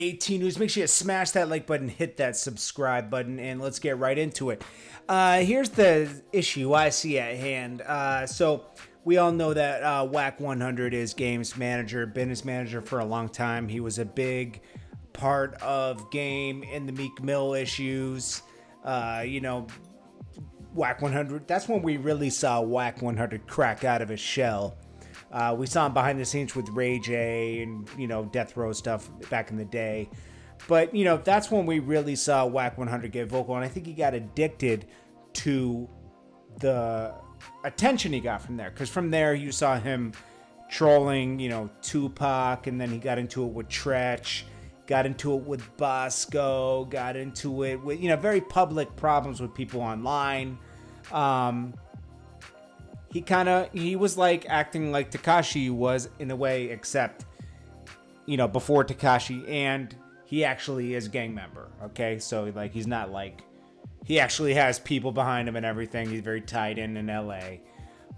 18 News. Make sure you smash that like button, hit that subscribe button, and let's get right into it. Here's the issue I see at hand. So we all know that Wack100 is games manager, been his manager for a long time. He was a big part of game in the Meek Mill issues. Wack100. That's when we really saw Wack100 crack out of his shell. We saw him behind the scenes with Ray J and, Death Row stuff back in the day. But, that's when we really saw Wack100 get vocal. And I think he got addicted to the attention he got from there. Because from there, you saw him trolling, Tupac. And then he got into it with Tretch. Got into it with Bosco. Got into it with, very public problems with people online. He was like acting like Tekashi was in a way, except, before Tekashi, and he actually is a gang member. Okay. So like, he's not like, he actually has people behind him and everything. He's very tied in LA.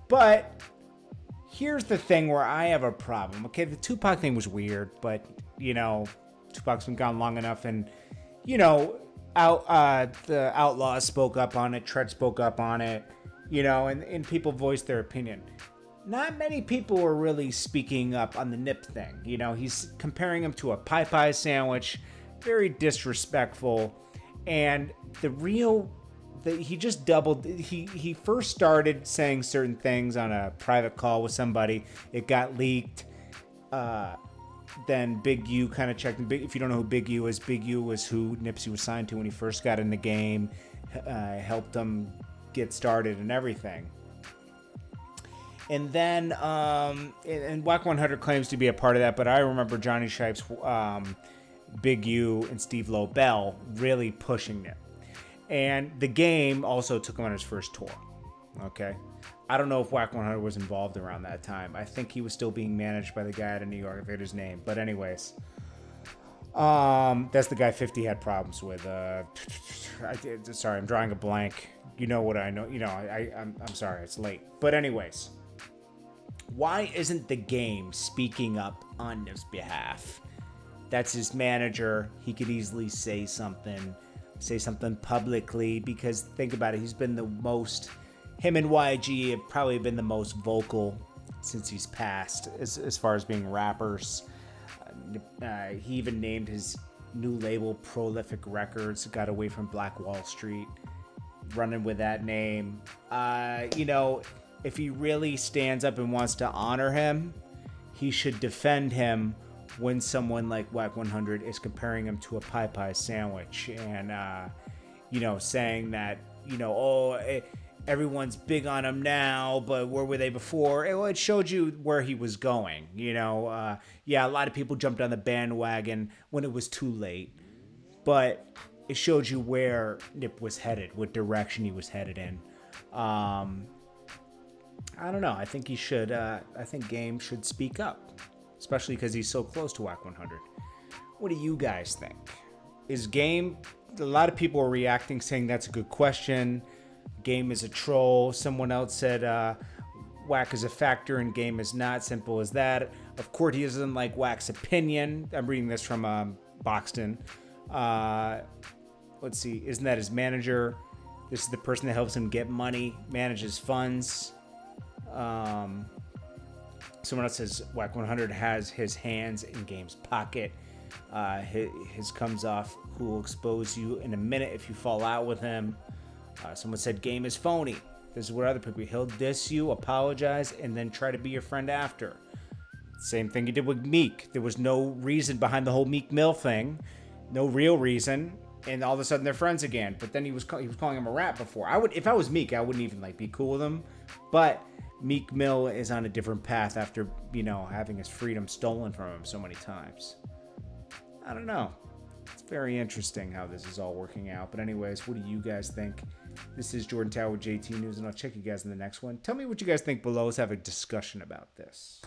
But here's the thing where I have a problem. Okay. The Tupac thing was weird, but Tupac's been gone long enough, and, the Outlaws spoke up on it. Tread spoke up on it. And people voiced their opinion. Not many people were really speaking up on the Nip thing. He's comparing him to a Popeye sandwich, very disrespectful. And he just doubled. He first started saying certain things on a private call with somebody. It got leaked. Then Big U kind of checked. If you don't know who Big U was who Nipsey was signed to when he first got in the game. Helped him get started and everything. And then and Wack100 claims to be a part of that, but I remember Johnny Shipes, Big U, and Steve Lobel really pushing it. And the game also took him on his first tour. Okay. I don't know if Wack100 was involved around that time. I think he was still being managed by the guy out of New York. I forget his name. But anyways, that's the guy 50 had problems with. Sorry, I'm drawing a blank. You know what I know. I'm sorry, it's late. But anyways, why isn't the game speaking up on Nip's behalf? That's his manager. He could easily say something publicly, because think about it. He's been him and YG have probably been the most vocal since he's passed as far as being rappers. He even named his new label Prolific Records, got away from Black Wall Street, running with that name. If he really stands up and wants to honor him, he should defend him when someone like Wack100 is comparing him to a Popeye sandwich and, saying that, everyone's big on him now, but where were they before? It showed you where he was going. A lot of people jumped on the bandwagon when it was too late, but it showed you where Nip was headed, what direction he was headed in. I don't know. I think he should. I think Game should speak up, especially because he's so close to Wack100. What do you guys think? Is Game? A lot of people are reacting, saying that's a good question. Game is a troll. Someone else said Wack is a factor and Game is not. Simple as that. Of course, he doesn't like Wack's opinion. I'm reading this from Boxton. Let's see. Isn't that his manager? This is the person that helps him get money, manages funds. Someone else says Wack100 has his hands in Game's pocket. His comes off, who will expose you in a minute if you fall out with him. Someone said Game is phony. This is what other people, he'll diss you, apologize, and then try to be your friend after. Same thing he did with Meek. There was no reason behind the whole Meek Mill thing. No real reason. And all of a sudden they're friends again. But then he was calling him a rat before. If I was Meek, I wouldn't even be cool with him. But Meek Mill is on a different path after, having his freedom stolen from him so many times. I don't know. It's very interesting how this is all working out. But anyways, what do you guys think? This is Jordan Tower with JT News, and I'll check you guys in the next one. Tell me what you guys think below. Let's have a discussion about this.